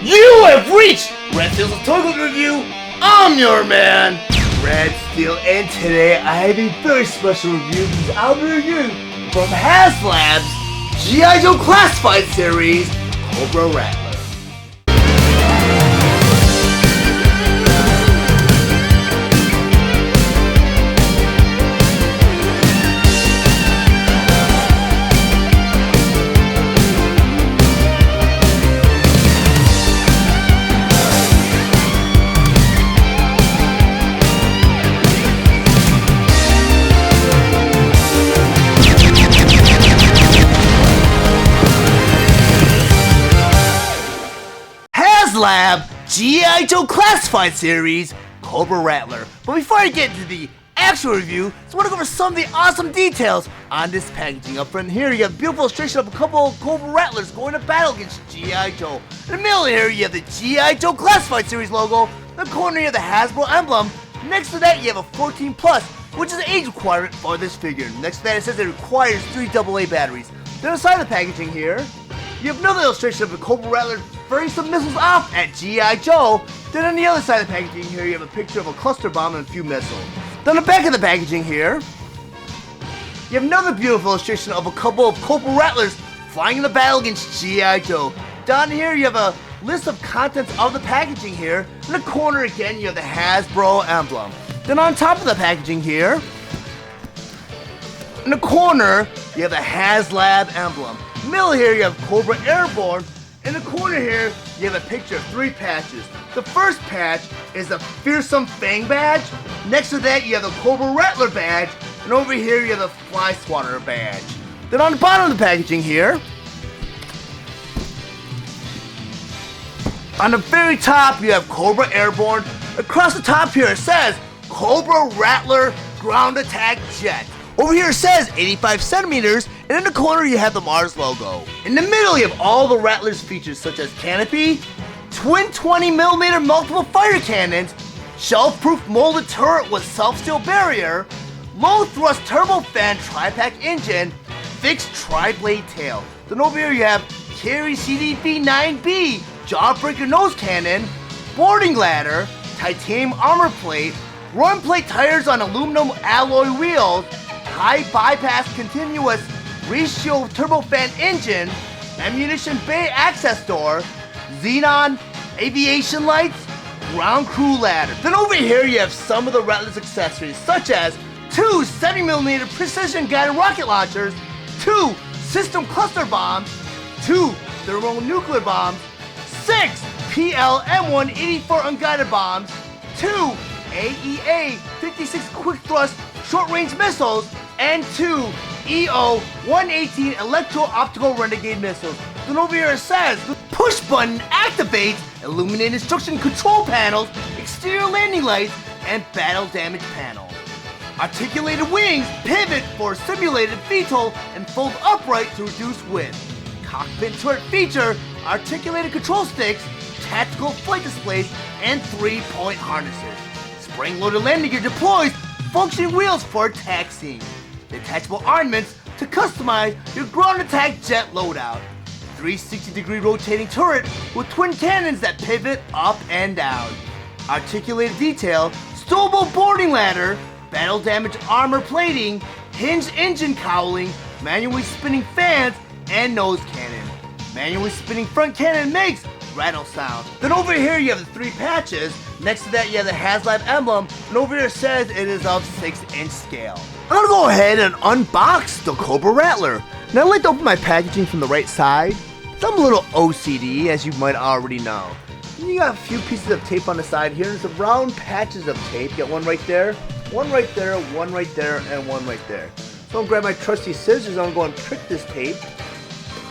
You have reached Red Steele's Toy Club Review. I'm your man, Red Steele, and today I have a very special review because I'll be reviewing from HasLab's G.I. Joe Classified series, Cobra Rattler. HasLab G.I. Joe Classified series, Cobra Rattler. But before I get into the actual review, I just want to go over some of the awesome details on this packaging. Up front here, you have a beautiful illustration of a couple of Cobra Rattlers going to battle against G.I. Joe. In the middle here, you have the G.I. Joe Classified series logo. In the corner, you have the Hasbro emblem. Next to that, you have a 14 plus, which is an age requirement for this figure. Next to that, it says it requires 3 AA batteries. Then on the side of the packaging here, you have another illustration of a Cobra Rattler firing some missiles off at G.I. Joe. Then on the other side of the packaging here, you have a picture of a cluster bomb and a few missiles. Then on the back of the packaging here, you have another beautiful illustration of a couple of Cobra Rattlers flying in the battle against G.I. Joe. Down here, you have a list of contents of the packaging here. In the corner again, you have the Hasbro emblem. Then on top of the packaging here, in the corner, you have the HasLab emblem. Middle here, you have Cobra Airborne. In the corner here, you have a picture of 3 patches. The first patch is the Fearsome Fang badge. Next to that, you have the Cobra Rattler badge. And over here, you have the Fly Swatter badge. Then on the bottom of the packaging here, on the very top, you have Cobra Airborne. Across the top here, it says Cobra Rattler Ground Attack Jet. Over here it says 85 centimeters, and in the corner you have the Mars logo. In the middle you have all the Rattler's features such as canopy, twin 20mm multiple fire cannons, shelf-proof molded turret with self-steel barrier, low-thrust turbofan tri-pack engine, fixed tri-blade tail. Then over here you have Carry CDV-9B jawbreaker nose cannon, boarding ladder, titanium armor plate, run plate tires on aluminum alloy wheels, high bypass continuous ratio turbofan engine, ammunition bay access door, xenon aviation lights, ground crew ladder. Then over here you have some of the Rattler's accessories such as 2 70mm precision guided rocket launchers, 2 system cluster bombs, 2 thermonuclear bombs, 6 PL-M184 unguided bombs, 2 AEA 56 quick thrust short range missiles, and 2 EO-118 electro-optical renegade missiles. Then over here it says, the push button activates illuminated instruction control panels, exterior landing lights, and battle damage panel. Articulated wings pivot for simulated VTOL and fold upright to reduce width. Cockpit turret feature articulated control sticks, tactical flight displays, and 3-point harnesses. Spring-loaded landing gear deploys functioning wheels for taxiing. Detachable armaments to customize your ground attack jet loadout. 360-degree rotating turret with twin cannons that pivot up and down. Articulated detail, stowable boarding ladder, battle damage armor plating, hinged engine cowling, manually spinning fans, and nose cannon. Manually spinning front cannon makes rattle sound. Then over here you have the 3 patches. Next to that you have the HasLab emblem, and over here it says it is of 6-inch scale. I'm gonna go ahead and unbox the Cobra Rattler. Now I'd like to open my packaging from the right side. So I'm a little OCD, as you might already know. And you got a few pieces of tape on the side here. There's some round patches of tape. You got one right there, one right there, one right there, and one right there. So I'm gonna grab my trusty scissors. I'm gonna go and prick this tape.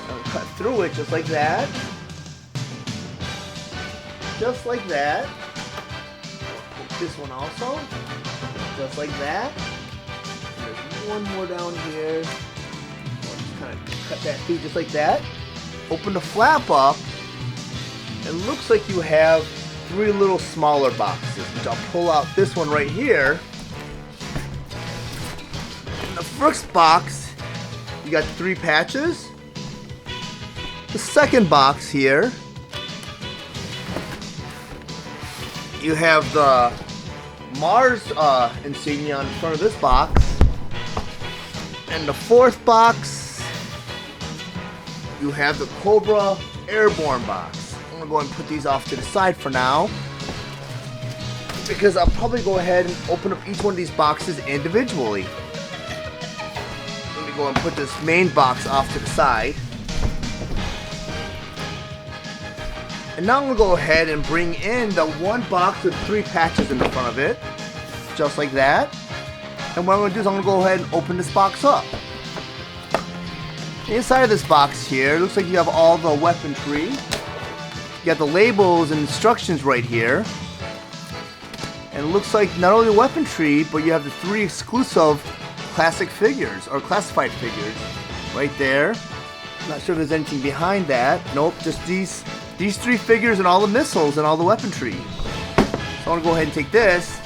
I'm gonna cut through it just like that. Just like that. Poke this one also. Just like that. There's one more down here. I'll just kind of cut that through just like that. Open the flap up. It looks like you have 3 little smaller boxes, which I'll pull out this one right here. In the first box, you got 3 patches. The second box here you have the Mars insignia on the front of this box. And the fourth box, you have the Cobra Airborne box. I'm gonna go ahead and put these off to the side for now, because I'll probably go ahead and open up each one of these boxes individually. Let me go and put this main box off to the side. And now I'm gonna go ahead and bring in the one box with 3 patches in the front of it, just like that. And what I'm gonna do is I'm gonna go ahead and open this box up. Inside of this box here, it looks like you have all the weaponry. You got the labels and instructions right here. And it looks like not only the weaponry, but you have the 3 exclusive classic figures, or classified figures, right there. Not sure if there's anything behind that. Nope, just these 3 figures and all the missiles and all the weaponry. So I'm gonna go ahead and take this,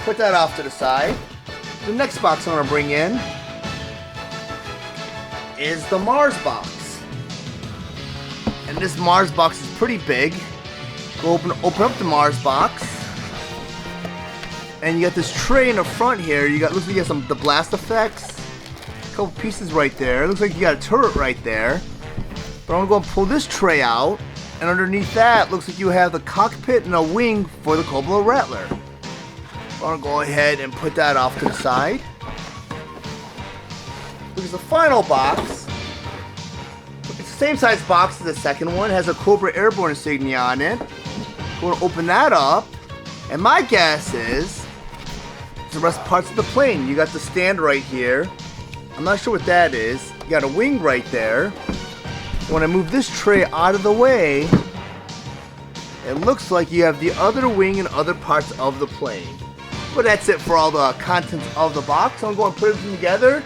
put that off to the side. The next box I'm gonna bring in is the Mars box. And this Mars box is pretty big. Go open up the Mars box. And you got this tray in the front here. Looks like you got the blast effects. A couple pieces right there. Looks like you got a turret right there. But I'm gonna go and pull this tray out. And underneath that, looks like you have the cockpit and a wing for the Cobra Rattler. I'm gonna go ahead and put that off to the side. Because the final box, it's the same size box as the second one. It has a Cobra Airborne insignia on it. Going to open that up, and my guess is it's the rest parts of the plane. You got the stand right here. I'm not sure what that is. You got a wing right there. When I move this tray out of the way, it looks like you have the other wing and other parts of the plane. But that's it for all the contents of the box. I'm going to put everything together,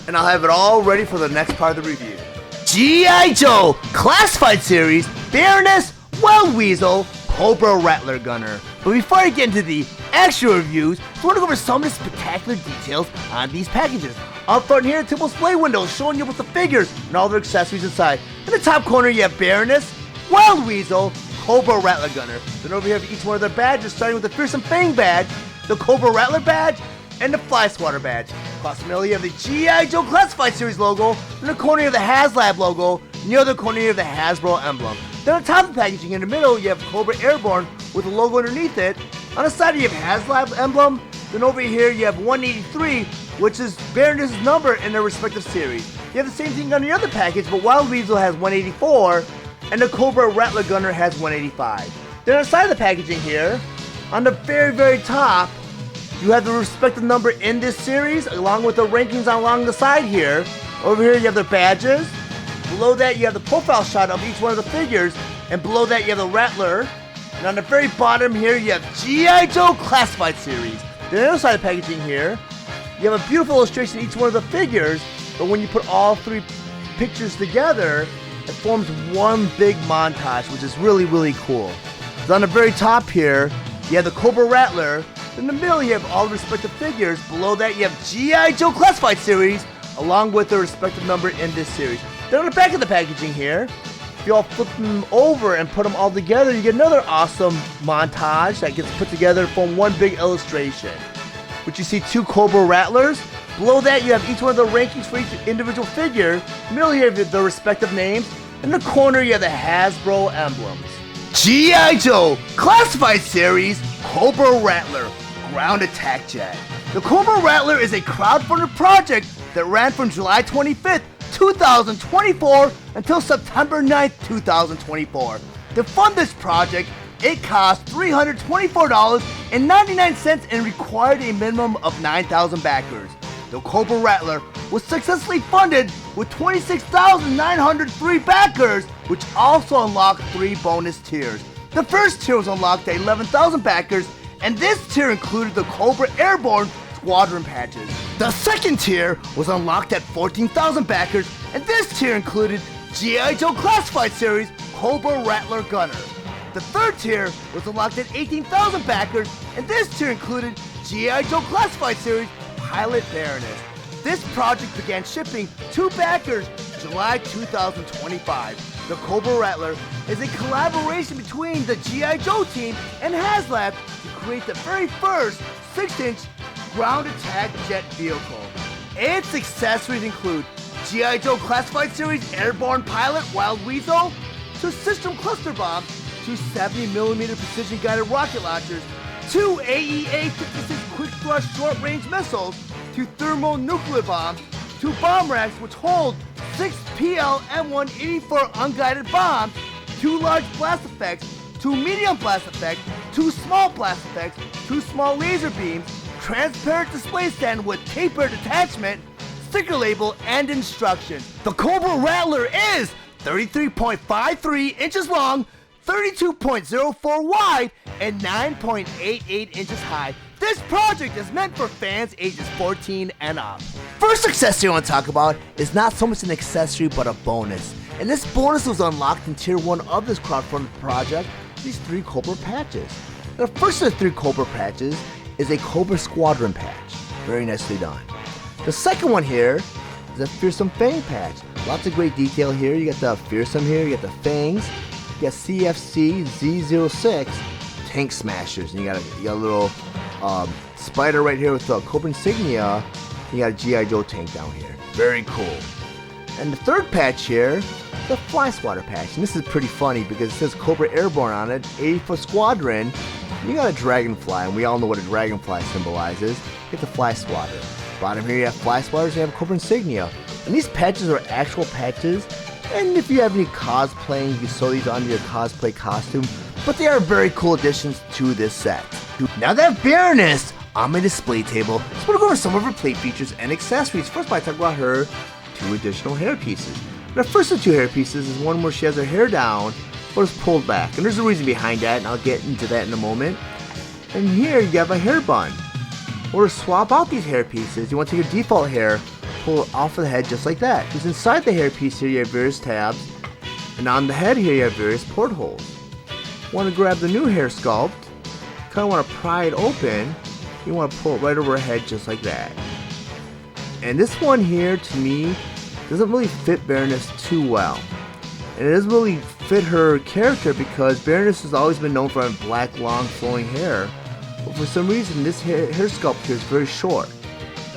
and I'll have it all ready for the next part of the review. G.I. Joe Classified Series Baroness Wild Weasel Cobra Rattler Gunner. But before I get into the actual reviews, I want to go over some of the spectacular details on these packages. Up front here, a typical display window showing you with the figures and all their accessories inside. In the top corner, you have Baroness Wild Weasel Cobra Rattler Gunner. Then over here, each one of their badges, starting with the Fearsome Fang badge, the Cobra Rattler badge, and the Fly Swatter badge. Across the middle, you have the G.I. Joe Classified Series logo. In the corner, you have the HasLab logo. In the other corner, you have the Hasbro emblem. Then on top of the packaging, in the middle, you have Cobra Airborne with the logo underneath it. On the side, you have HasLab emblem. Then over here, you have 183, which is Baroness's number in their respective series. You have the same thing on the other package, but Wild Weasel has 184, and the Cobra Rattler Gunner has 185. Then on the side of the packaging here, on the very, very top, you have the respective number in this series, along with the rankings along the side here. Over here, you have their badges. Below that, you have the profile shot of each one of the figures. And below that, you have the Rattler. And on the very bottom here, you have G.I. Joe Classified Series. Then on the other side of the packaging here, you have a beautiful illustration of each one of the figures. But when you put all 3 pictures together, it forms one big montage, which is really, really cool. So on the very top here, you have the Cobra Rattler. In the middle, you have all the respective figures. Below that, you have G.I. Joe Classified Series, along with their respective number in this series. Then on the back of the packaging here, if you all flip them over and put them all together, you get another awesome montage that gets put together from one big illustration. Which you see 2 Cobra Rattlers. Below that, you have each one of the rankings for each individual figure. In the middle, you have their respective names. In the corner, you have the Hasbro emblems. G.I. Joe Classified Series Cobra Rattler Ground Attack Jet. The Cobra Rattler is a crowdfunded project that ran from July 25th, 2024 until September 9th, 2024. To fund this project, it cost $324.99 and required a minimum of 9,000 backers. The Cobra Rattler was successfully funded with 26,903 backers, which also unlocked 3 bonus tiers. The first tier was unlocked at 11,000 backers, and this tier included the Cobra Airborne Squadron patches. The second tier was unlocked at 14,000 backers, and this tier included G.I. Joe Classified Series Cobra Rattler Gunner. The third tier was unlocked at 18,000 backers, and this tier included G.I. Joe Classified Series Pilot Baroness. This project began shipping to backers July 2025. The Cobra Rattler is a collaboration between the G.I. Joe team and HasLab to create the very first 6-inch ground attack jet vehicle. Its accessories include G.I. Joe Classified Series Airborne Pilot Wild Weasel, to system cluster bombs, to 70mm precision guided rocket launchers, to AEA-56 quick thrust short range missiles, to thermonuclear bombs, to bomb racks which hold 6 PL-M184 unguided bombs, 2 large blast effects, 2 medium blast effects, 2 small blast effects, 2 small laser beams, transparent display stand with tapered attachment, sticker label, and instructions. The Cobra Rattler is 33.53 inches long, 32.04 wide, and 9.88 inches high. This project is meant for fans ages 14 and up. First accessory I want to talk about is not so much an accessory but a bonus. And this bonus was unlocked in Tier 1 of this crowdfunded project, these 3 Cobra patches. The first of the 3 Cobra patches is a Cobra Squadron patch. Very nicely done. The second one here is a Fearsome Fang patch. Lots of great detail here. You got the Fearsome here, you got the Fangs, you got CFC Z06 Tank Smashers, and you got a little spider right here with the Cobra insignia. You got a G.I. Joe tank down here. Very cool. And the third patch here, the Fly Swatter patch. And this is pretty funny because it says Cobra Airborne on it, 80-foot squadron. You got a dragonfly, and we all know what a dragonfly symbolizes. Get the Fly Swatter. Bottom here you have Fly Swatters, and you have Cobra insignia. And these patches are actual patches. And if you have any cosplaying, you can sew these onto your cosplay costume. But they are very cool additions to this set. Now that Baroness on my display table, so I'm going to go over some of her plate features and accessories. First, I talk about her 2 additional hair pieces. The first of 2 hair pieces is one where she has her hair down, but it's pulled back. And there's a reason behind that, and I'll get into that in a moment. And here you have a hair bun. Or to swap out these hair pieces, you want to take your default hair, pull it off of the head just like that. Because inside the hair piece here you have various tabs, and on the head here you have various portholes. Want to grab the new hair sculpt, kind of want to pry it open, you want to pull it right over her head just like that. And this one here to me doesn't really fit Baroness too well. And it doesn't really fit her character because Baroness has always been known for having black long flowing hair. But for some reason this hair sculpt here is very short.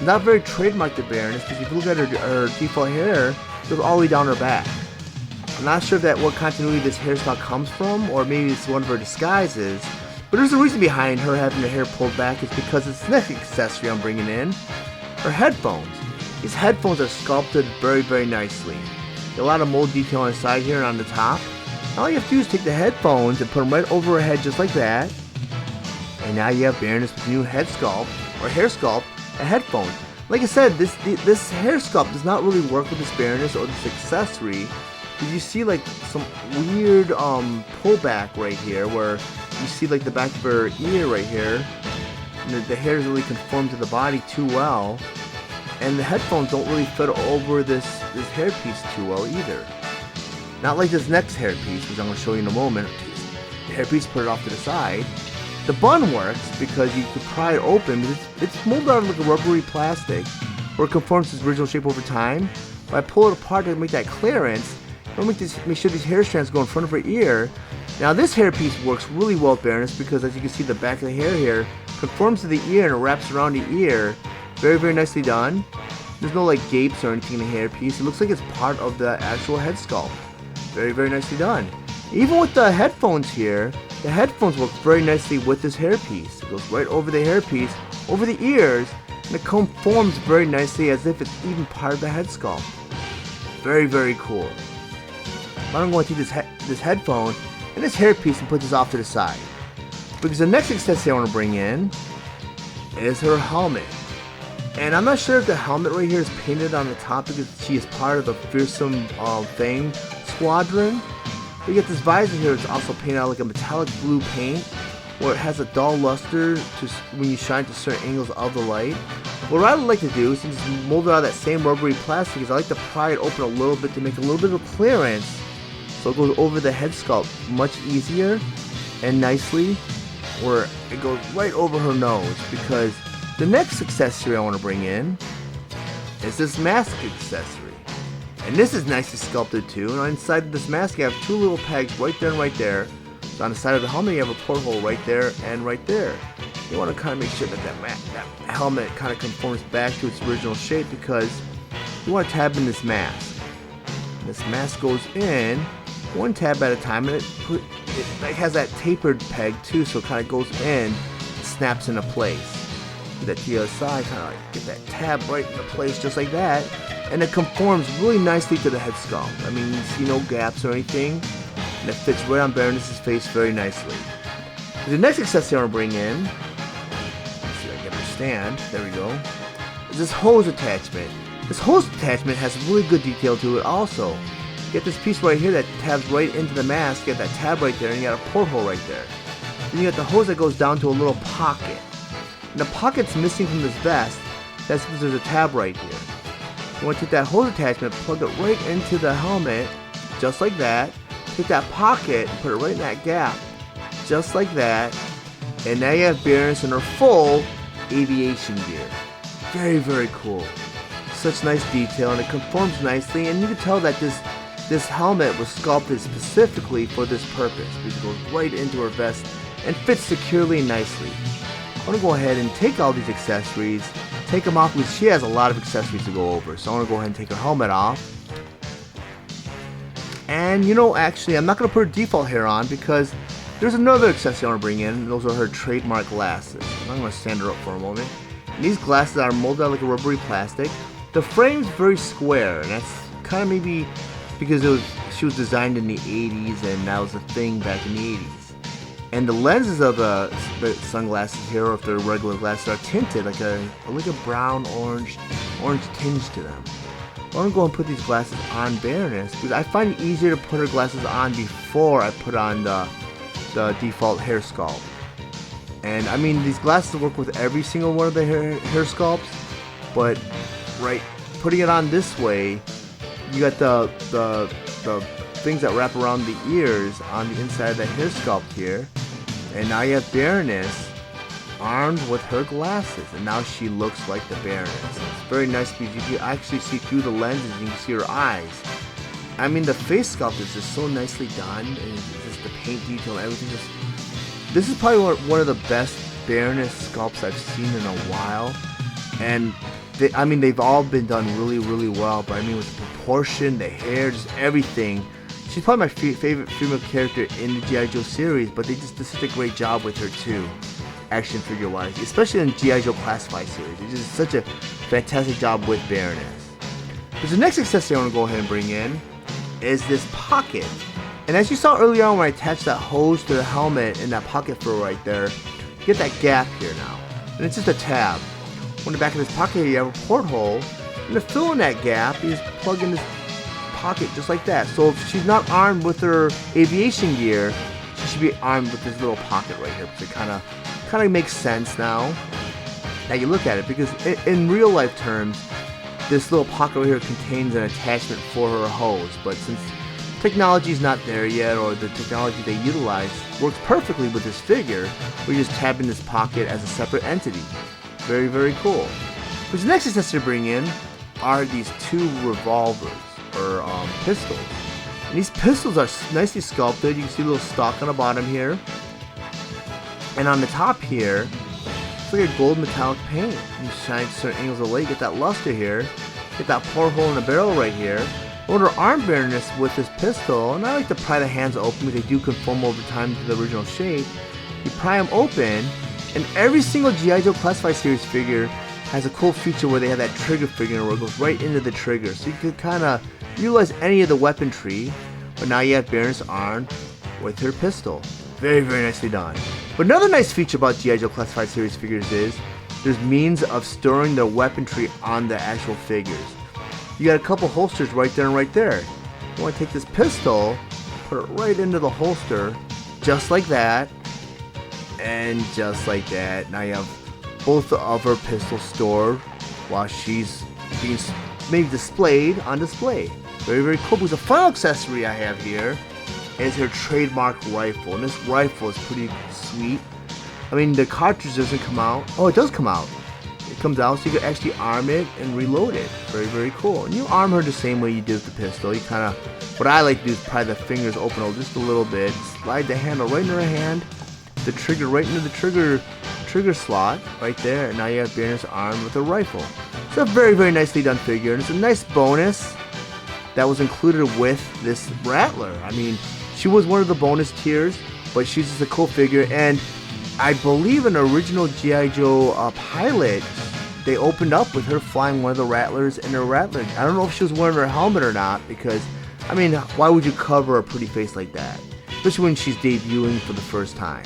Not very trademarked to Baroness because if you look at her default hair, it goes all the way down her back. I'm not sure what continuity this hairstyle comes from, or maybe it's one of her disguises. But there's a reason behind her having her hair pulled back is because it's the next accessory I'm bringing in. Her headphones. These headphones are sculpted very, very nicely. A lot of mold detail on the side here and on the top. All you have to do is take the headphones and put them right over her head just like that. And now you have Baroness with new head sculpt, or hair sculpt, and headphones. Like I said, this hair sculpt does not really work with this Baroness or this accessory. Because you see like some weird pullback right here where you see like the back of her ear right here. And the hair doesn't really conform to the body too well. And the headphones don't really fit over this hairpiece too well either. Not like this next hairpiece, which I'm going to show you in a moment. The hairpiece, put it off to the side. The bun works because you can pry it open, but it's molded out of like a rubbery plastic where it conforms to its original shape over time. When I pull it apart to make that clearance, I'll make sure these hair strands go in front of her ear. Now this hairpiece works really well with Baroness because as you can see the back of the hair here conforms to the ear and it wraps around the ear. Very, very nicely done. There's no like gapes or anything in the hairpiece. It looks like it's part of the actual head sculpt. Very, very nicely done. Even with the headphones here, the headphones work very nicely with this hairpiece. It goes right over the hairpiece, over the ears, and it conforms very nicely as if it's even part of the head sculpt. Very, very cool. I'm going to take this headphone and this hairpiece and put this off to the side. Because the next accessory I want to bring in is her helmet. And I'm not sure if the helmet right here is painted on the top because she is part of the Fearsome Fang Squadron. But you get this visor here, it's also painted out like a metallic blue paint, where it has a dull luster when you shine to certain angles of the light. What I would like to do, since it's molded out of that same rubbery plastic, is I like to pry it open a little bit to make a little bit of clearance, so it goes over the head sculpt much easier and nicely, where it goes right over her nose. Because the next accessory I want to bring in is this mask accessory. And this is nicely sculpted too. And inside this mask you have two little pegs right there and right there. So on the side of the helmet you have a porthole right there and right there. You want to kind of make sure that that helmet kind of conforms back to its original shape, because you want to tab in this mask. This mask goes in one tab at a time, and it has that tapered peg too, so it kind of goes in, snaps into place. Get that to the other side, kind of like get that tab right into place just like that, and it conforms really nicely to the head sculpt. I mean, you see no gaps or anything, and it fits right on Baroness's face very nicely. The next accessory I want to bring in, let's see if I can understand, there we go, is this hose attachment. This hose attachment has really good detail to it also. You get this piece right here that tabs right into the mask, you got that tab right there, and you got a porthole right there. Then you got the hose that goes down to a little pocket. And the pocket's missing from this vest, that's because there's a tab right here. You want to take that hose attachment, plug it right into the helmet, just like that. Take that pocket, put it right in that gap, just like that. And now you have Baroness in her full aviation gear. Very, very cool. Such nice detail, and it conforms nicely, and you can tell that this helmet was sculpted specifically for this purpose, because it goes right into her vest and fits securely and nicely. I'm going to go ahead and take all these accessories, take them off, because she has a lot of accessories to go over. So I'm going to go ahead and take her helmet off. And you know, actually, I'm not going to put her default hair on, because there's another accessory I want to bring in. Those are her trademark glasses. I'm going to stand her up for a moment. And these glasses are molded out like a rubbery plastic. The frame's very square, and that's kind of maybe because she was designed in the 80s, and that was a thing back in the 80s. And the lenses of the sunglasses here, or if they're regular glasses, are tinted like a brown orange tinge to them. I'm gonna go and put these glasses on Baroness, because I find it easier to put her glasses on before I put on the default hair sculpt. And I mean, these glasses work with every single one of the hair sculpts, but right, putting it on this way, you got the things that wrap around the ears on the inside of the hair sculpt here, and now you have Baroness armed with her glasses, and now she looks like the Baroness. It's very nice because you can actually see through the lenses and you can see her eyes. I mean, the face sculpt is just so nicely done, and just the paint detail and everything. This is probably one of the best Baroness sculpts I've seen in a while, and they've all been done really, really well, but I mean, with the proportion, the hair, just everything. She's probably my favorite female character in the G.I. Joe series, but they just did such a great job with her too, action figure wise, especially in G.I. Joe Classified series. They did such a fantastic job with Baroness. Because the next accessory I want to go ahead and bring in is this pocket. And as you saw earlier on when I attached that hose to the helmet and that pocket for right there, you get that gap here now. And it's just a tab. On the back of this pocket here, you have a porthole, and to fill in that gap, you just plug in this pocket just like that. So if she's not armed with her aviation gear, she should be armed with this little pocket right here, because it kind of makes sense now that you look at it, because in real life terms, this little pocket right here contains an attachment for her hose, but since technology is not there yet, or the technology they utilize works perfectly with this figure, we just tab in this pocket as a separate entity. Very, very cool. Because the next accessory to bring in are these two revolvers, or pistols. And these pistols are nicely sculpted. You can see a little stock on the bottom here. And on the top here, it's like a gold metallic paint. You shine certain angles of the light, get that luster here. Get that porthole in the barrel right here. Order arm Baroness with this pistol, and I like to pry the hands open because they do conform over time to the original shape. You pry them open, and every single G.I. Joe Classified Series figure has a cool feature where they have that trigger figure where it goes right into the trigger. So you can kind of utilize any of the weaponry, but now you have Baroness armed with her pistol. Very, very nicely done. But another nice feature about G.I. Joe Classified Series figures is there's means of storing the weaponry on the actual figures. You got a couple holsters right there and right there. You want to take this pistol, put it right into the holster, just like that, and just like that. Now you have both of her pistols stored while she's being maybe displayed on display. Very, very cool. Because the final accessory I have here is her trademark rifle, and this rifle is pretty sweet. I mean, the cartridge doesn't come out. Oh, it does come out. It comes out so you can actually arm it and reload it. Very, very cool. And you arm her the same way you did with the pistol. You kind of, what I like to do is pry the fingers open just a little bit, slide the handle right in her hand, the trigger right into the trigger slot right there, and now you have Baroness armed with a rifle. It's a very, very nicely done figure, and it's a nice bonus that was included with this Rattler. I mean, she was one of the bonus tiers, but she's just a cool figure, and I believe an original G.I. Joe pilot, they opened up with her flying one of the Rattlers in her Rattler. I don't know if she was wearing her helmet or not, because, I mean, why would you cover a pretty face like that? Especially when she's debuting for the first time.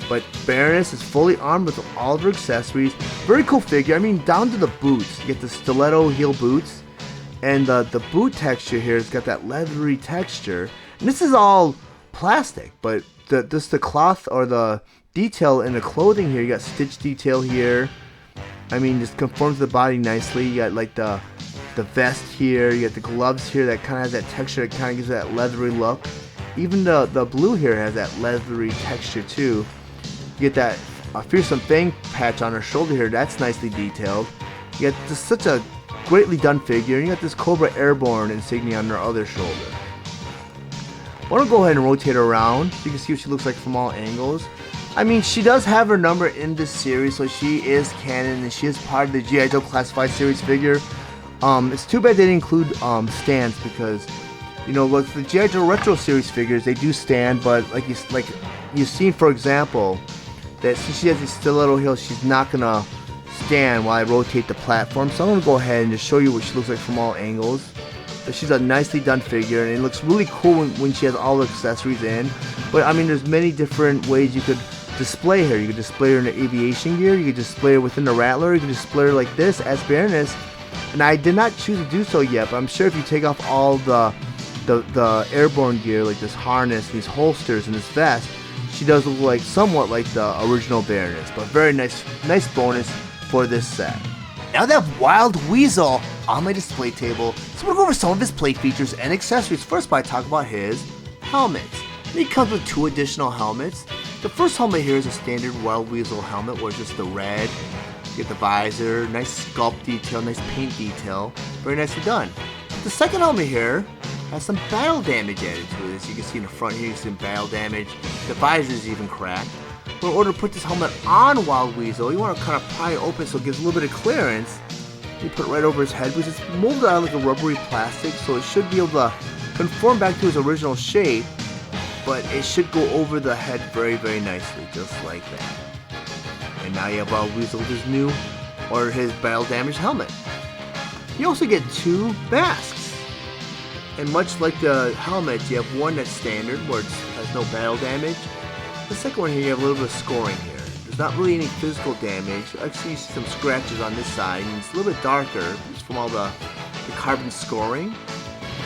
But Baroness is fully armed with all of her accessories. Very cool figure. I mean, down to the boots. You get the stiletto heel boots. And the boot texture here has got that leathery texture. And this is all plastic, but just the cloth or the detail in the clothing here, you got stitch detail here. I mean, just conforms to the body nicely. You got like the vest here, you got the gloves here that kind of has that texture that kind of gives that leathery look. Even the blue here has that leathery texture too. You get that fearsome fang patch on her shoulder here, that's nicely detailed. You got just such a greatly done figure, and you got this Cobra Airborne insignia on her other shoulder. I want to go ahead and rotate her around so you can see what she looks like from all angles. I mean, she does have her number in this series, so she is canon, and she is part of the G.I. Joe Classified Series figure. It's too bad they didn't include stands, because, you know, with the G.I. Joe Retro Series figures, they do stand, but like you've seen, for example, that since she has these stiletto heels, she's not gonna stand while I rotate the platform. So I'm gonna go ahead and just show you what she looks like from all angles. But she's a nicely done figure, and it looks really cool when she has all the accessories in. But I mean, there's many different ways you could display her. You could display her in the aviation gear, you could display her within the Rattler, you could display her like this as Baroness. And I did not choose to do so yet, but I'm sure if you take off all the airborne gear, like this harness, these holsters, and this vest, she does look like somewhat like the original Baroness. But very nice bonus for this set. Now that I have Wild Weasel on my display table, so we'll go over some of his plate features and accessories. First, I talk about his helmets. And he comes with 2 additional helmets. The first helmet here is a standard Wild Weasel helmet, where it's just the red. You get the visor, nice sculpt detail, nice paint detail, very nicely done. The second helmet here has some battle damage added to it. As you can see in the front here, you see some battle damage. The visor is even cracked. But in order to put this helmet on Wild Weasel, you want to kind of pry it open so it gives a little bit of clearance. You put it right over his head, which is molded out like a rubbery plastic, so it should be able to conform back to his original shape, but it should go over the head very, very nicely, just like that. And now you have Wild Weasel with his new, or his battle damaged helmet. You also get 2 masks. And much like the helmet, you have one that's standard, where it has no battle damage. The second one here, you have a little bit of scoring here. There's not really any physical damage. Actually, you see some scratches on this side, and it's a little bit darker, just from all the carbon scoring.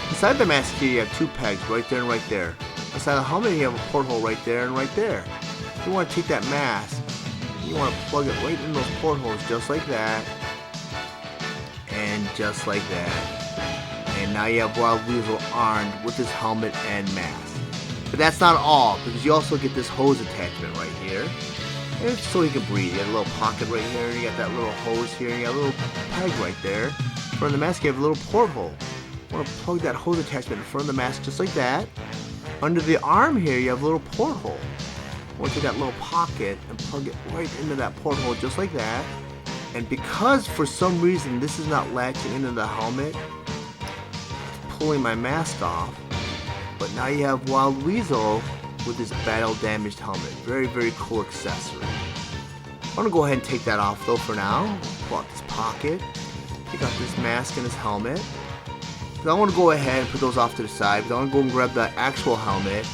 Inside the mask here, you have 2 pegs, right there and right there. Inside the helmet, you have a porthole right there and right there. You want to take that mask, you want to plug it right in those portholes, just like that, and just like that. And now you have Wild Weasel armed with his helmet and mask. But that's not all, because you also get this hose attachment right here. And it's so he can breathe. You got a little pocket right here, and you got that little hose here, and you got a little peg right there. In front of the mask, you have a little porthole. You want to plug that hose attachment in front of the mask just like that. Under the arm here, you have a little porthole. You want to take that little pocket and plug it right into that porthole just like that. And because for some reason this is not latching into the helmet, pulling my mask off, but now you have Wild Weasel with his battle damaged helmet. Very, very cool accessory. I'm gonna go ahead and take that off though for now. Pull out this pocket, take out this mask and his helmet. I want to go ahead and put those off to the side, because I want to go and grab the actual helmet.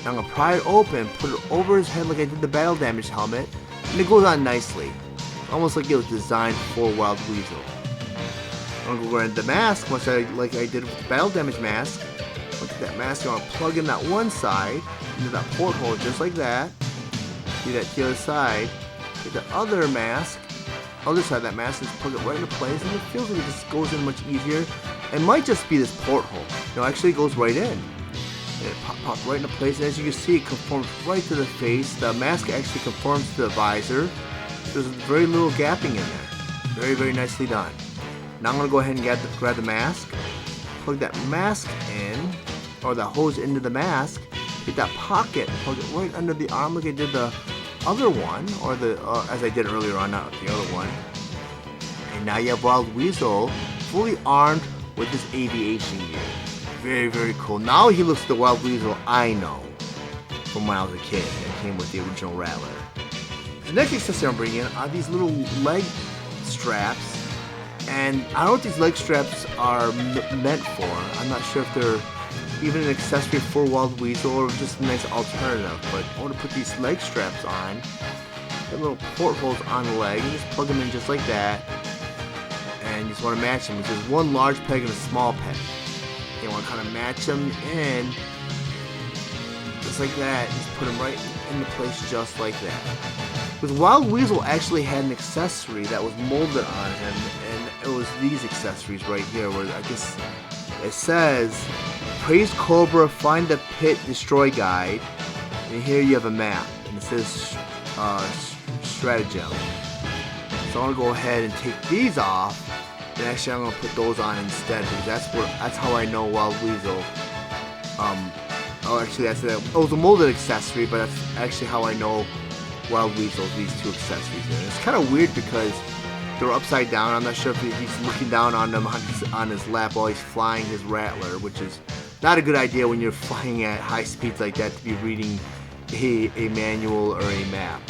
And I'm gonna pry it open, put it over his head like I did the battle damaged helmet, and it goes on nicely. Almost like it was designed for Wild Weasel. I'm gonna go grab the mask, much like I did with the battle damage mask. Look at that mask. I'm gonna plug in that one side into that porthole just like that. Do that to the other side. Take the other mask, other side of that mask, and just plug it right into place. And it feels like it just goes in much easier. It might just be this porthole. No, actually it goes right in. And it pops right into place. And as you can see, it conforms right to the face. The mask actually conforms to the visor. there's very little gapping in there. Very, very nicely done. Now I'm going to go ahead and grab the mask, plug that mask in, or the hose into the mask, get that pocket, plug it right under the arm like I did the other one, or as I did earlier on, not the other one. And now you have Wild Weasel fully armed with this aviation gear. Very, very cool. Now he looks like the Wild Weasel I know from when I was a kid that came with the original Rattler. The next accessory I'm bringing in are these little leg straps. And I don't know what these leg straps are meant for. I'm not sure if they're even an accessory for Wild Weasel or just a nice alternative. But I want to put these leg straps on. Got little portholes on the leg. You just plug them in just like that. And you just want to match them. There's one large peg and a small peg. You want to kind of match them in just like that. Just put them right into place just like that. Because Wild Weasel actually had an accessory that was molded on him, and it was these accessories right here, where I guess it says, Praise Cobra, find the pit, destroy guide, and here you have a map, and it says stratagem. So I'm going to go ahead and take these off, and actually I'm going to put those on instead, because that's how I know Wild Weasel. It was a molded accessory, but that's actually how I know Wild Weasel, these two accessories here. And it's kind of weird because they're upside down. I'm not sure if he's looking down on them on his lap while he's flying his Rattler, which is not a good idea when you're flying at high speeds like that to be reading a manual or a map.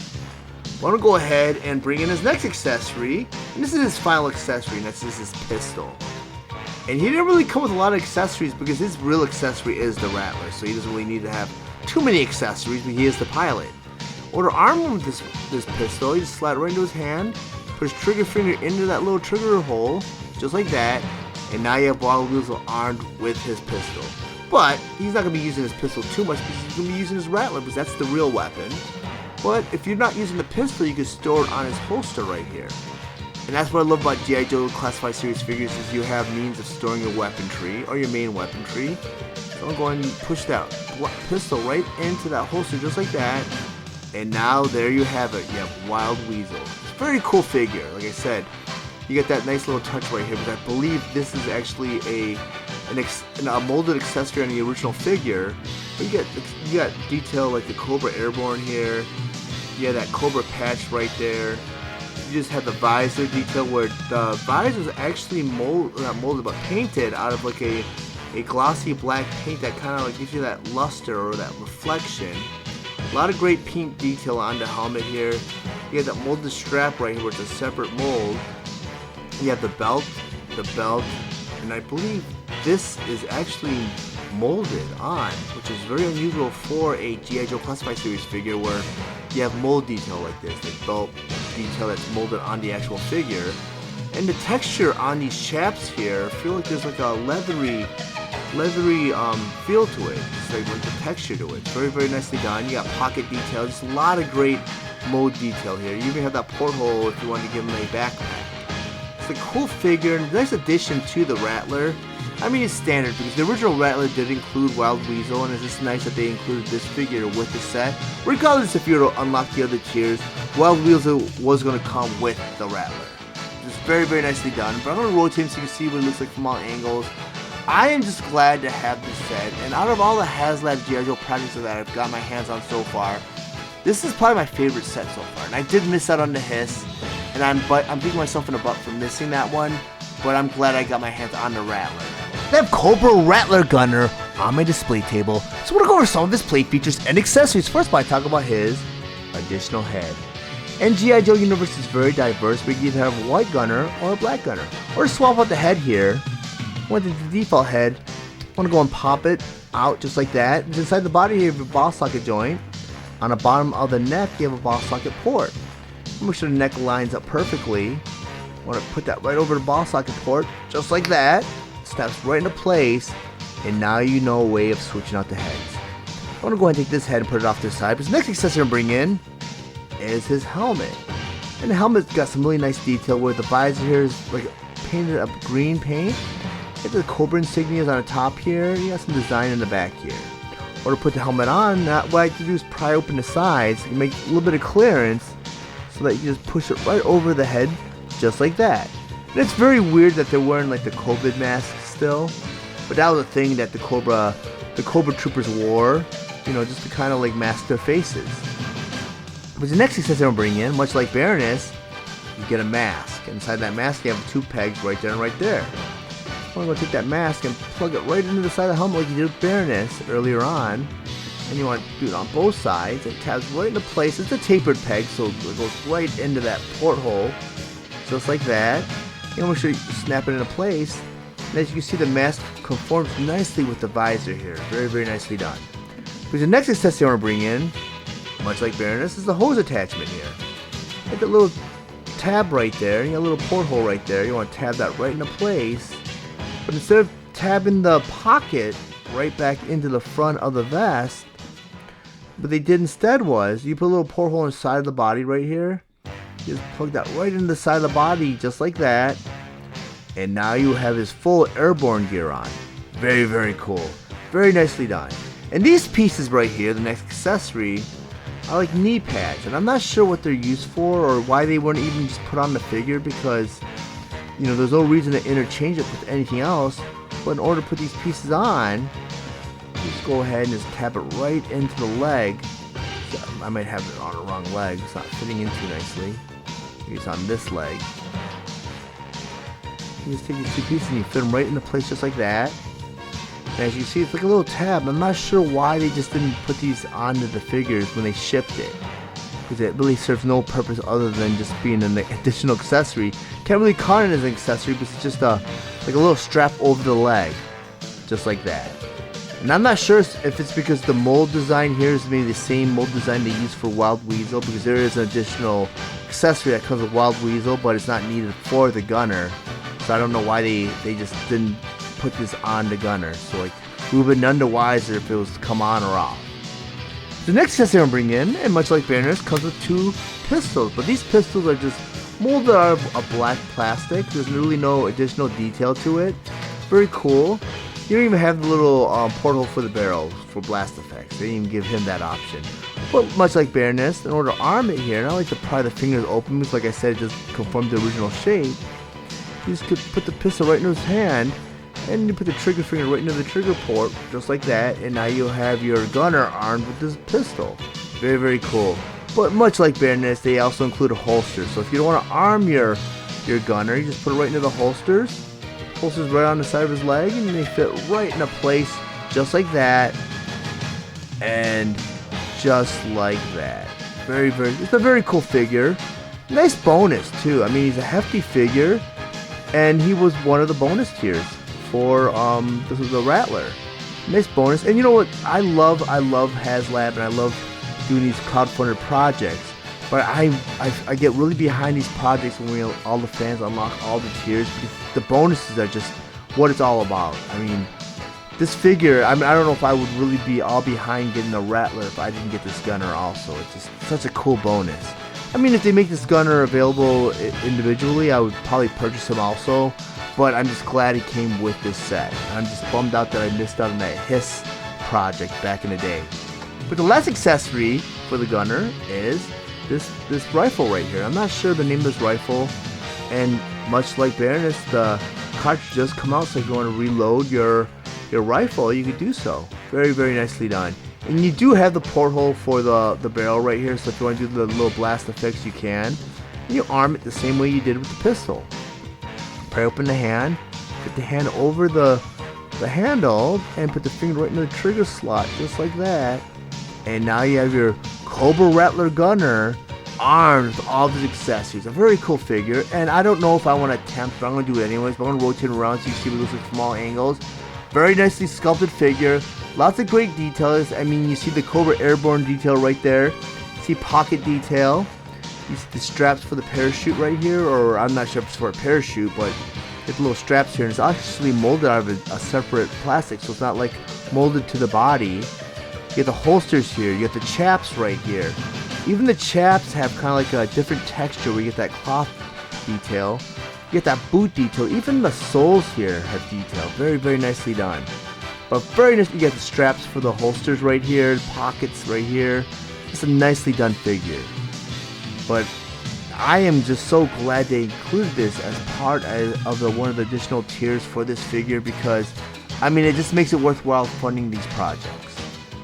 I'm going to go ahead and bring in his next accessory, and this is his final accessory, and that's just his pistol. And he didn't really come with a lot of accessories because his real accessory is the Rattler, so he doesn't really need to have too many accessories, but he is the pilot. Or to arm him with this pistol, you just slide it right into his hand, put his trigger finger into that little trigger hole, just like that, and now you have Wild Weasel armed with his pistol. But he's not going to be using his pistol too much because he's going to be using his Rattler because that's the real weapon. But if you're not using the pistol, you can store it on his holster right here. And that's what I love about G.I. Joe Classified Series figures is you have means of storing your weaponry or your main weaponry. So I'm going to push that pistol right into that holster just like that. And now there you have it. You have Wild Weasel. It's a very cool figure. Like I said, you get that nice little touch right here. But I believe this is actually a molded accessory on the original figure. But you got detail like the Cobra Airborne here. You have that Cobra patch right there. You just have the visor detail where the visor is actually not molded but painted out of like a glossy black paint that kind of like gives you that luster or that reflection. A lot of great pink detail on the helmet here. You have that molded strap right here where it's a separate mold. You have the belt, and I believe this is actually molded on, which is very unusual for a G.I. Joe Classified Series figure where you have mold detail like this, the belt detail that's molded on the actual figure. And the texture on these chaps here, I feel like there's like a leathery feel to it. It's like the texture to it. It's very, very nicely done. You got pocket detail, just a lot of great mold detail here. You even have that porthole if you want to give him a backpack. It's a cool figure and a nice addition to the Rattler. I mean, it's standard because the original Rattler did include Wild Weasel, and it's just nice that they included this figure with the set. Regardless if you were to unlock the other tiers, Wild Weasel was going to come with the Rattler. Just very, very nicely done. But I'm going to rotate him so you can see what it looks like from all angles. I am just glad to have this set, and out of all the HasLab G.I. Joe projects that I've got my hands on so far, this is probably my favorite set so far. And I did miss out on the Hiss, and I'm beating myself in the butt for missing that one, but I'm glad I got my hands on the Rattler. I have Cobra Rattler Gunner on my display table, so we're going to go over some of his plate features and accessories. First, I talk about his additional head. And G.I. Joe universe is very diverse. We can either have a white gunner or a black gunner. Or to swap out the head here, with the default head, I want to go and pop it out just like that. And inside the body here, you have a ball socket joint. On the bottom of the neck, you have a ball socket port. Make sure the neck lines up perfectly. I want to put that right over the ball socket port, just like that. Snaps right into place, and now you know a way of switching out the heads. I want to go ahead and take this head and put it off to the side. But the next accessory I'm bringing in is his helmet. And the helmet's got some really nice detail where the visor here is like painted up green paint. Get the Cobra insignias on the top here. You got some design in the back here. Or to put the helmet on, what I like to do is pry open the sides and make a little bit of clearance so that you can just push it right over the head, just like that. And it's very weird that they're wearing like the COVID mask still, but that was a thing that the Cobra Troopers wore, you know, just to kind of like mask their faces. But the next accessory I'm bringing in, much like Baroness, you get a mask. Inside that mask you have 2 pegs right there and right there. I'm going to take that mask and plug it right into the side of the helmet like you did with Baroness earlier on. And you want to do it on both sides. It tabs right into place. It's a tapered peg, so it goes right into that porthole, just like that. And make sure you snap it into place. And as you can see, the mask conforms nicely with the visor here. Very, very nicely done. But the next accessory I want to bring in, much like Baroness, is the hose attachment here. Get the little tab right there, and you got a little porthole right there. You want to tab that right into place. But instead of tabbing the pocket right back into the front of the vest, what they did instead was you put a little porthole inside of the body right here. You just plug that right into the side of the body just like that. And now you have his full airborne gear on. Very, very cool. Very nicely done. And these pieces right here, the next accessory, are like knee pads. And I'm not sure what they're used for or why they weren't even just put on the figure, because, you know, there's no reason to interchange it with anything else. But in order to put these pieces on, just go ahead and just tap it right into the leg. I might have it on the wrong leg. It's not fitting in too nicely. It's on this leg. You just take these 2 pieces and you fit them right into place just like that. And as you see, it's like a little tab. I'm not sure why they just didn't put these onto the figures when they shipped it, because it really serves no purpose other than just being an additional accessory. Can't really count it as an accessory, but it's just like a little strap over the leg, just like that. And I'm not sure if it's because the mold design here is maybe the same mold design they use for Wild Weasel, because there is an additional accessory that comes with Wild Weasel, but it's not needed for the gunner. So I don't know why they just didn't put this on the gunner. So like, we would have been none the wiser if it was to come on or off. The next accessory I'm bringing in, and much like Baroness, comes with 2 pistols. But these pistols are just molded out of a black plastic. There's really no additional detail to it. Very cool. You don't even have the little porthole for the barrel for blast effects. They didn't even give him that option. But much like Baroness, in order to arm it here, and I like to pry the fingers open because, like I said, it just conformed the original shape. You just could put the pistol right into his hand, and you put the trigger finger right into the trigger port, just like that, and now you'll have your gunner armed with this pistol. Very, very cool. But much like Baroness, they also include a holster. So if you don't want to arm your gunner, you just put it right into the holsters. Holsters right on the side of his leg, and they fit right into place, just like that, and just like that. Very, very, it's a very cool figure. Nice bonus too. I mean, he's a hefty figure, and he was one of the bonus tiers for the Rattler. Nice bonus. And you know what? I love HasLab, and I love doing these crowdfunded projects. But I get really behind these projects when all the fans unlock all the tiers, because the bonuses are just what it's all about. I mean, this figure, I don't know if I would really be all behind getting a Rattler if I didn't get this gunner also. It's just such a cool bonus. I mean, if they make this gunner available individually, I would probably purchase him also. But I'm just glad he came with this set. I'm just bummed out that I missed out on that Hiss project back in the day. But the last accessory for the gunner is this rifle right here. I'm not sure the name of this rifle, and much like Baroness, the cartridge does come out, so if you want to reload your rifle, you can do so. Very, very nicely done. And you do have the porthole for the barrel right here, so if you want to do the little blast effects, you can. And you arm it the same way you did with the pistol. Pry open the hand, put the hand over the handle, and put the finger right in the trigger slot, just like that. And now you have your Cobra Rattler gunner armed with all these accessories. A very cool figure, and I don't know if I want to attempt, but I'm going to do it anyways. But I'm going to rotate around so you see what it looks like from all angles. Very nicely sculpted figure. Lots of great details. I mean, you see the Cobra Airborne detail right there. You see pocket detail. You see the straps for the parachute right here, or I'm not sure if it's for a parachute, but it's little straps here. And it's actually molded out of a separate plastic, so it's not like molded to the body. You get the holsters here, you get the chaps right here. Even the chaps have kind of like a different texture where you get that cloth detail. You get that boot detail. Even the soles here have detail. Very, very nicely done. But very nice. You get the straps for the holsters right here, the pockets right here. It's a nicely done figure. But I am just so glad they included this as part of one of the additional tiers for this figure, because I mean, it just makes it worthwhile funding these projects.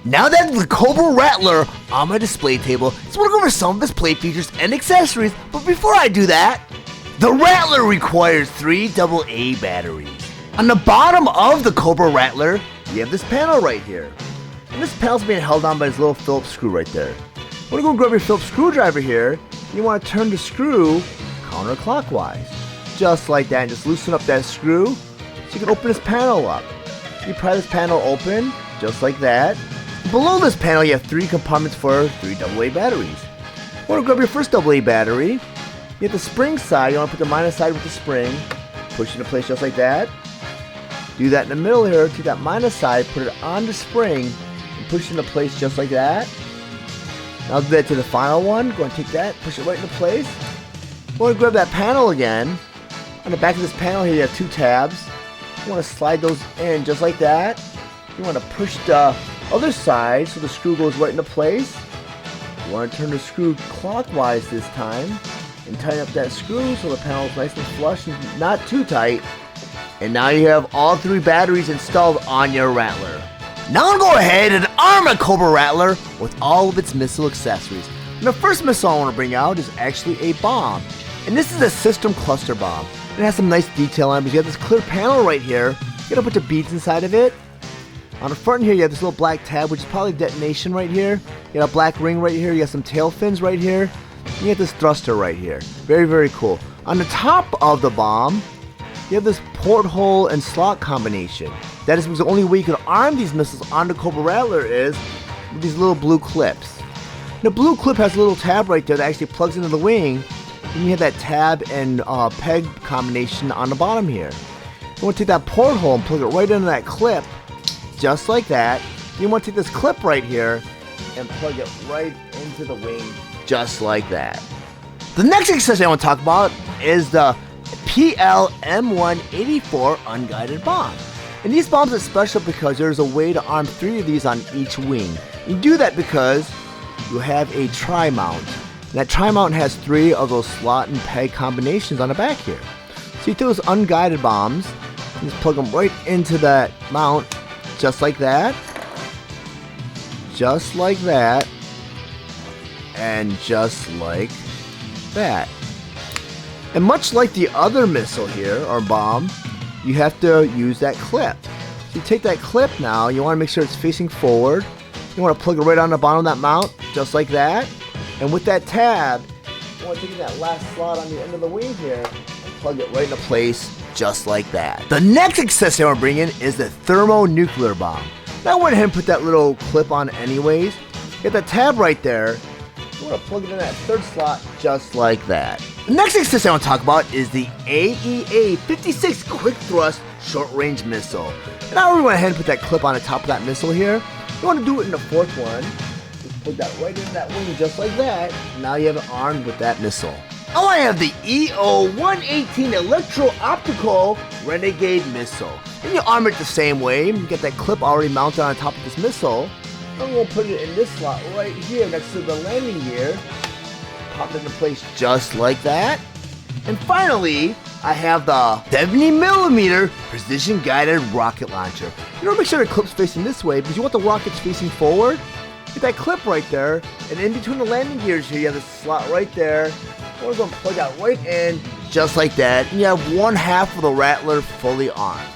Now that the Cobra Rattler on my display table, let's go over some of his play features and accessories. But before I do that, the Rattler requires 3 AA batteries. On the bottom of the Cobra Rattler, you have this panel right here. And this panel's being held on by this little Phillips screw right there. When you go grab your Phillips screwdriver here, you want to turn the screw counterclockwise. Just like that, and just loosen up that screw so you can open this panel up. You pry this panel open, just like that. Below this panel, you have 3 compartments for 3 AA batteries. You want to grab your first AA battery. You have the spring side, you want to put the minus side with the spring. Push it into place just like that. Do that in the middle here, take that minus side, put it on the spring, and push it into place just like that. Now do that to the final one. Go and take that, push it right into place. You want to grab that panel again. On the back of this panel here, you have 2 tabs. You want to slide those in just like that. You want to push the other side so the screw goes right into place. You want to turn the screw clockwise this time and tighten up that screw so the panel is nice and flush and not too tight. And now you have all 3 batteries installed on your Rattler. Now I'm going to go ahead and arm a Cobra Rattler with all of its missile accessories. And the first missile I want to bring out is actually a bomb. And this is a system cluster bomb. It has some nice detail on it, but you have this clear panel right here. You got a bunch of beads inside of it. On the front here, you have this little black tab, which is probably detonation right here. You got a black ring right here. You got some tail fins right here. And you have this thruster right here. Very, very cool. On the top of the bomb, you have this porthole and slot combination. That is because the only way you can arm these missiles on the Cobra Rattler is with these little blue clips. The blue clip has a little tab right there that actually plugs into the wing. And you have that tab and peg combination on the bottom here. You want to take that porthole and plug it right into that clip, just like that. You want to take this clip right here and plug it right into the wing, just like that. The next accessory I want to talk about is the PL-M184 unguided bomb. And these bombs are special because there's a way to arm 3 of these on each wing. You do that because you have a tri-mount. And that tri-mount has 3 of those slot and peg combinations on the back here. So you take those unguided bombs and just plug them right into that mount, just like that. Just like that. And just like that. And much like the other missile here, or bomb, you have to use that clip. So you take that clip now, you want to make sure it's facing forward. You want to plug it right on the bottom of that mount, just like that. And with that tab, you want to take that last slot on the end of the wing here and plug it right into place, just like that. The next accessory I want to bring in is the thermonuclear bomb. Now I went ahead and put that little clip on anyways. Get that tab right there. You want to plug it in that 3rd slot, just like that. The next accessory I want to talk about is the AEA-56 Quick Thrust Short Range Missile. And I already went ahead and put that clip on the top of that missile here. You want to do it in the 4th one. Just put that right into that wing just like that. Now you have it armed with that missile. Now I have the EO-118 Electro-Optical Renegade Missile. And you arm it the same way. You get that clip already mounted on top of this missile. I'm going to put it in this slot right here next to the landing gear. Pop it into place just like that. And finally, I have the 70mm precision guided rocket launcher. You want to make sure the clip's facing this way because you want the rockets facing forward. Get that clip right there, and in between the landing gears here, you have this slot right there. We're going to plug that right in just like that, and you have 1/2 of the Rattler fully armed.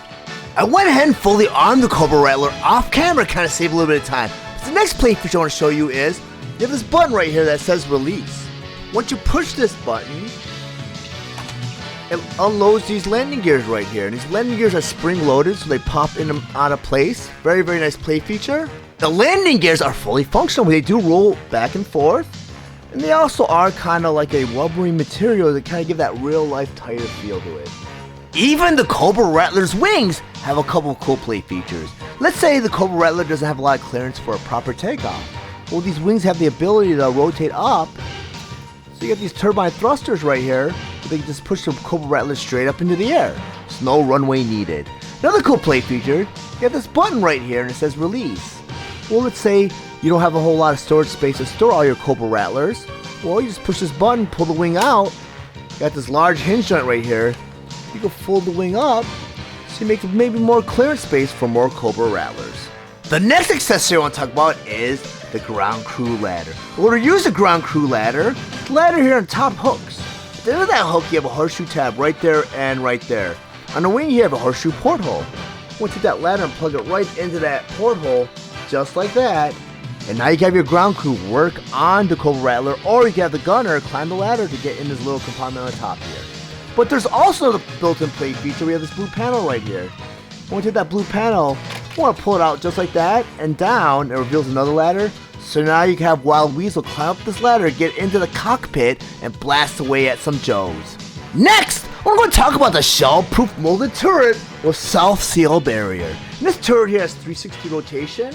I went ahead and fully armed the Cobra Rattler off camera, kind of save a little bit of time. But the next play feature I want to show you is you have this button right here that says release. Once you push this button, it unloads these landing gears right here. And these landing gears are spring loaded, so they pop in and out of place. Very, very nice play feature. The landing gears are fully functional. They do roll back and forth. And they also are kind of like a rubbery material that kind of give that real life tighter feel to it. Even the Cobra Rattler's wings have a couple of cool play features. Let's say the Cobra Rattler doesn't have a lot of clearance for a proper takeoff. Well, these wings have the ability to rotate up. So you got these turbine thrusters right here. They can just push the Cobra Rattler straight up into the air. There's no runway needed. Another cool play feature, you have this button right here and it says release. Well, let's say you don't have a whole lot of storage space to store all your Cobra Rattlers, well, you just push this button, pull the wing out. You got this large hinge joint right here. You can fold the wing up so you make maybe more clearance space for more Cobra Rattlers. The next accessory I want to talk about is the ground crew ladder. In order to use the ground crew ladder, the ladder here on top hooks. At the end of that hook, you have a horseshoe tab right there and right there. On the wing, you have a horseshoe porthole. We'll take that ladder and plug it right into that porthole, just like that. And now you can have your ground crew work on the Cobra Rattler, or you can have the gunner climb the ladder to get in this little compartment on top here. But there's also the built-in plate feature. We have this blue panel right here. When we take that blue panel, we want to pull it out just like that and down. It reveals another ladder. So now you can have Wild Weasel climb up this ladder, get into the cockpit, and blast away at some Joes. Next, we're going to talk about the shell-proof molded turret with self-seal barrier. And this turret here has 360 rotation.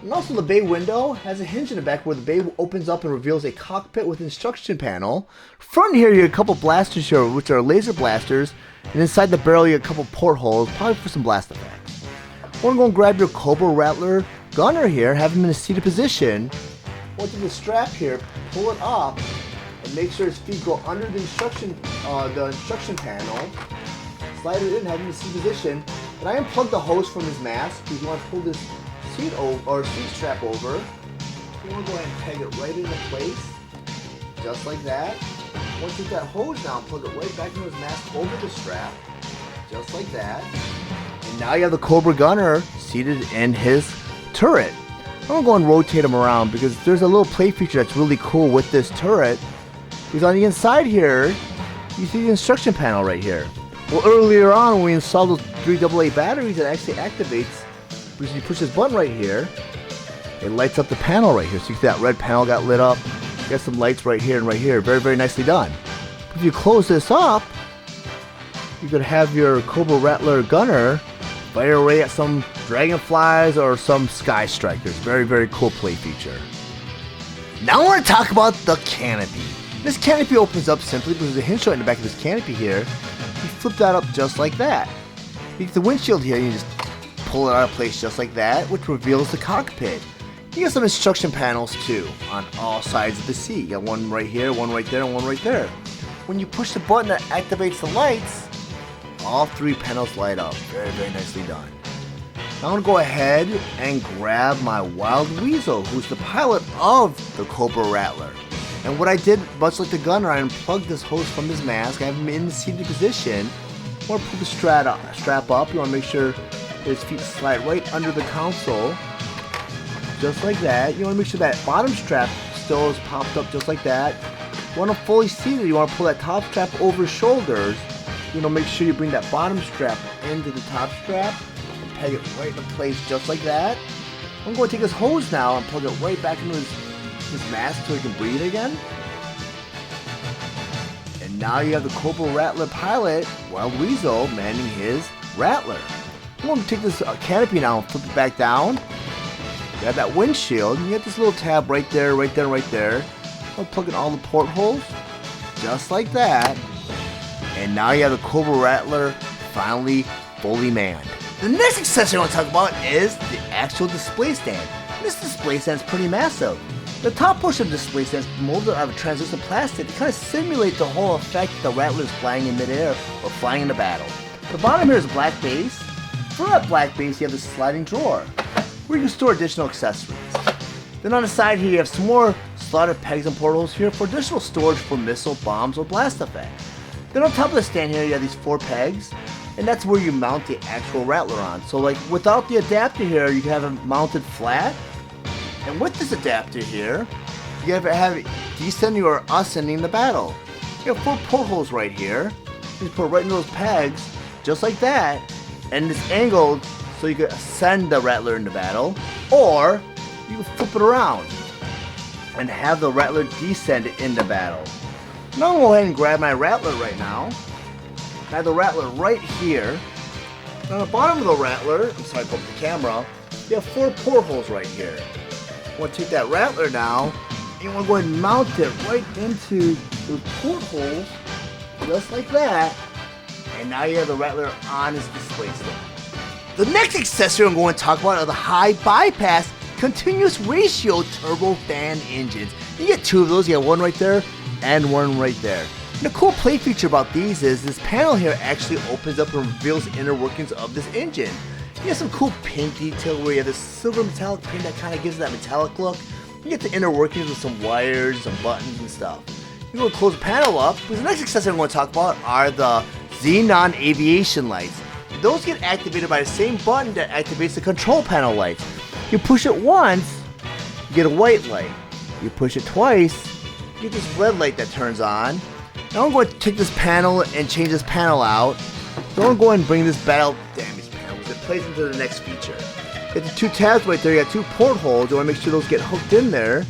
And also the bay window has a hinge in the back where the bay opens up and reveals a cockpit with instruction panel. Front here you have a couple blasters here, which are laser blasters. And inside the barrel you have a couple portholes, probably for some blast effects. We're going to grab your Cobra Rattler gunner here, have him in a seated position. Go to the strap here, pull it up, and make sure his feet go under the instruction panel. Slide it in, have him in a seated position. And I unplugged the hose from his mask because you want to pull this seat strap over. You want to go ahead and peg it right into place, just like that. Once you get that hose down, plug it right back into his mask over the strap, just like that. And now you have the Cobra gunner seated in his turret. I'm going to go and rotate him around because there's a little play feature that's really cool with this turret. Because on the inside here, you see the instruction panel right here. Well, earlier on when we installed those 3 AA batteries, it actually activates. Because you push this button right here, it lights up the panel right here. So you see that red panel got lit up. You got some lights right here and right here. Very, very nicely done. If you close this up, you could have your Cobra Rattler gunner fire away at some dragonflies or some sky strikers. Very, very cool play feature. Now I want to talk about the canopy. This canopy opens up simply because there's a hinge joint in the back of this canopy here. You flip that up just like that. You get the windshield here and you just pull it out of place just like that, which reveals the cockpit. You got some instruction panels too on all sides of the seat. You got one right here, one right there, and one right there. When you push the button that activates the lights, all 3 panels light up. Very, very nicely done. Now I'm going to go ahead and grab my Wild Weasel, who's the pilot of the Cobra Rattler. And what I did, much like the gunner, I unplugged this hose from his mask. I have him in the seated position. I want to pull the strap up. You want to make sure his feet slide right under the console, just like that. You want to make sure that bottom strap still is popped up just like that. You want to fully seated, you want to pull that top strap over his shoulders. You know, make sure you bring that bottom strap into the top strap and peg it right into place just like that. I'm going to take this hose now and plug it right back into his mask so he can breathe again. And now you have the Cobra Rattler pilot, Wild Weasel, manning his Rattler. I'm going to take this canopy now and flip it back down. You have that windshield, and you have this little tab right there, right there, right there. I'm plug in all the portholes, just like that. And now you have the Cobra Rattler finally fully manned. The next accessory I want to talk about is the actual display stand. This display stand is pretty massive. The top portion of the display stand is molded out of translucent plastic to kind of simulate the whole effect that the Rattler is flying in midair or flying into battle. The bottom here is a black base. For that black base, you have this sliding drawer where you can store additional accessories. Then on the side here, you have some more slotted pegs and portholes here for additional storage for missile, bombs, or blast effects. Then on top of the stand here, you have these 4 pegs, and that's where you mount the actual Rattler on. So like without the adapter here, you can have it mounted flat. And with this adapter here, you have it descending or ascending the battle. You have 4 portholes right here. You just put it right into those pegs, just like that. And it's angled so you can ascend the Rattler into battle, or you can flip it around and have the Rattler descend into battle. Now I'm going to go ahead and grab my Rattler right now. I have the Rattler right here. And on the bottom of the Rattler, I'm sorry, put the camera, you have 4 portholes right here. You want to take that Rattler now, and you want to go ahead and mount it right into those portholes, just like that. And now you have the Rattler on his display stand. The next accessory I'm going to talk about are the high bypass continuous ratio turbofan engines. You get two of those. You got one right there and one right there. And the cool play feature about these is this panel here actually opens up and reveals the inner workings of this engine. You have some cool paint detail where you have this silver metallic paint that kind of gives that metallic look. You get the inner workings with some wires, some buttons and stuff. You go close the panel up, because the next accessory I'm going to talk about are the xenon aviation lights. Those get activated by the same button that activates the control panel lights. You push it once, you get a white light. You push it twice, you get this red light that turns on. Now I'm going to take this panel and change this panel out. So I'm going to go ahead and bring this battle damage panel, because it plays into the next feature. You got the two tabs right there, you got two portholes. You want to make sure those get hooked in there,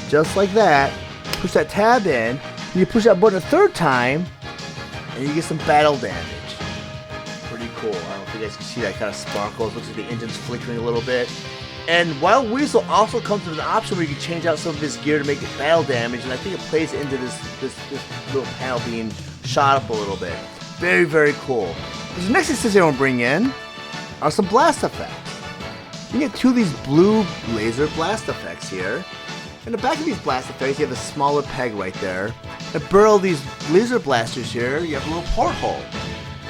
just like that. Push that tab in, and you push that button a third time, and you get some battle damage. Pretty cool. I don't know if you guys can see that kind of sparkles. Looks like the engine's flickering a little bit. And Wild Weasel also comes with an option where you can change out some of his gear to make it battle damage, and I think it plays into this little panel being shot up a little bit. Very, very cool. The next accessory I want to bring in are some blast effects. You get two of these blue laser blast effects here. In the back of these blast effects, you have a smaller peg right there. To barrel these laser blasters here, you have a little porthole.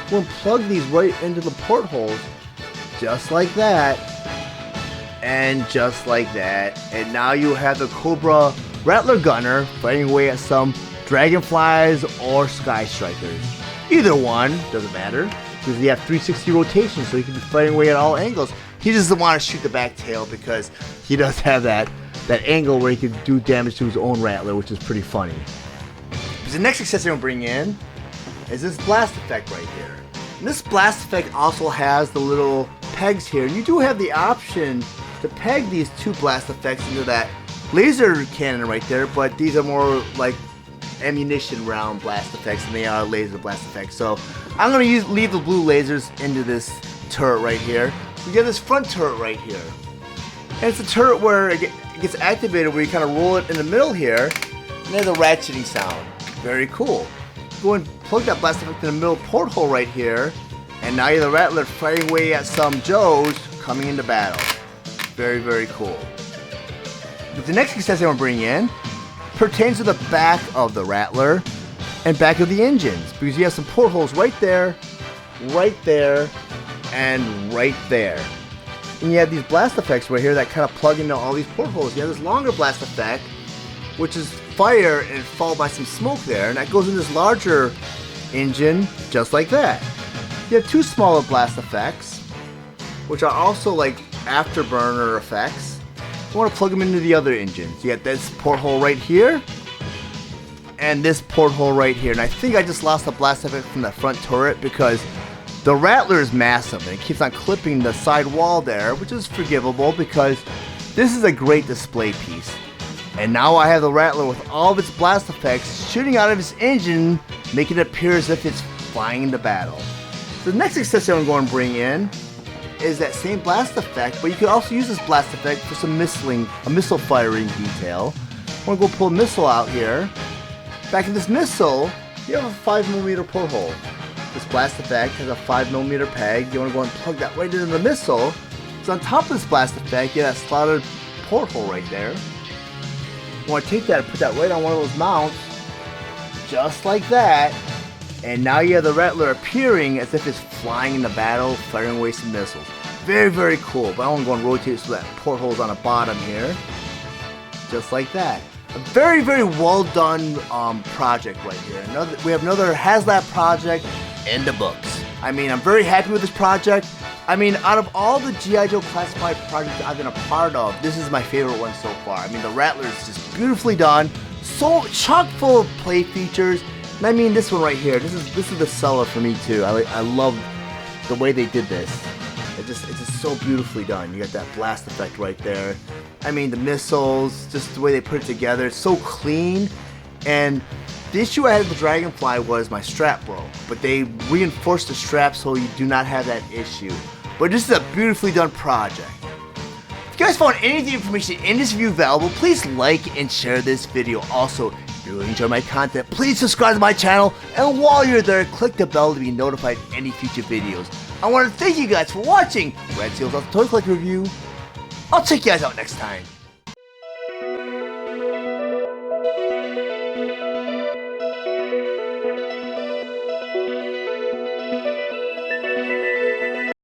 You want to plug these right into the portholes, just like that, and just like that. And now you have the Cobra Rattler gunner fighting away at some dragonflies or sky strikers. Either one, doesn't matter, because you have 360 rotation, so you can be fighting away at all angles. He just doesn't want to shoot the back tail because he does have that angle where he can do damage to his own Rattler, which is pretty funny. The next accessory I'm bringing in is this blast effect right here. And this blast effect also has the little pegs here. You do have the option to peg these two blast effects into that laser cannon right there, but these are more like ammunition round blast effects than they are laser blast effects. So I'm going to leave the blue lasers into this turret right here. We get this front turret right here. And it's a turret where it gets activated where you kind of roll it in the middle here, and there's a ratcheting sound. Very cool. Go and plug that blast effect in the middle porthole right here, and now you have the Rattler fighting away at some Joes coming into battle. Very, very cool. But the next accessory I'm going to bring in pertains to the back of the Rattler and back of the engines, because you have some portholes right there, and right there. And you have these blast effects right here that kind of plug into all these portholes. You have this longer blast effect, which is fire and followed by some smoke there, and that goes in this larger engine, just like that. You have two smaller blast effects, which are also like afterburner effects. You want to plug them into the other engines. You got this porthole right here, and this porthole right here. And I think I just lost the blast effect from that front turret because the Rattler is massive and it keeps on clipping the side wall there, which is forgivable because this is a great display piece. And now I have the Rattler with all of its blast effects shooting out of its engine, making it appear as if it's flying into battle. So the next accessory I'm going to bring in is that same blast effect, but you can also use this blast effect for some missile firing detail. I'm going to go pull a missile out here. Back in this missile, you have a 5mm porthole. This blast effect has a 5mm peg. You want to go and plug that right into the missile. So on top of this blast effect, you have that slotted porthole right there. You want to take that and put that right on one of those mounts, just like that. And now you have the Rattler appearing as if it's flying into battle, firing away some missiles. Very, very cool. But I want to go and rotate it so that porthole's on the bottom here, just like that. A very, very well done project right here. We have another HasLab project in the books. I mean, I'm very happy with this project. I mean, out of all the G.I. Joe classified projects I've been a part of, this is my favorite one so far. I mean, the Rattler is just beautifully done, so chock full of play features. And I mean, this one right here, this is the seller for me too. I love the way they did this. It's just so beautifully done. You got that blast effect right there. I mean, the missiles, just the way they put it together, it's so clean. And the issue I had with the Dragonfly was my strap broke, but they reinforced the strap so you do not have that issue. But this is a beautifully done project. If you guys found any of the information in this review valuable, please like and share this video. Also, if you really enjoy my content, please subscribe to my channel, and while you're there, click the bell to be notified of any future videos. I want to thank you guys for watching Red Steele's Toy Collector Review. I'll check you guys out next time.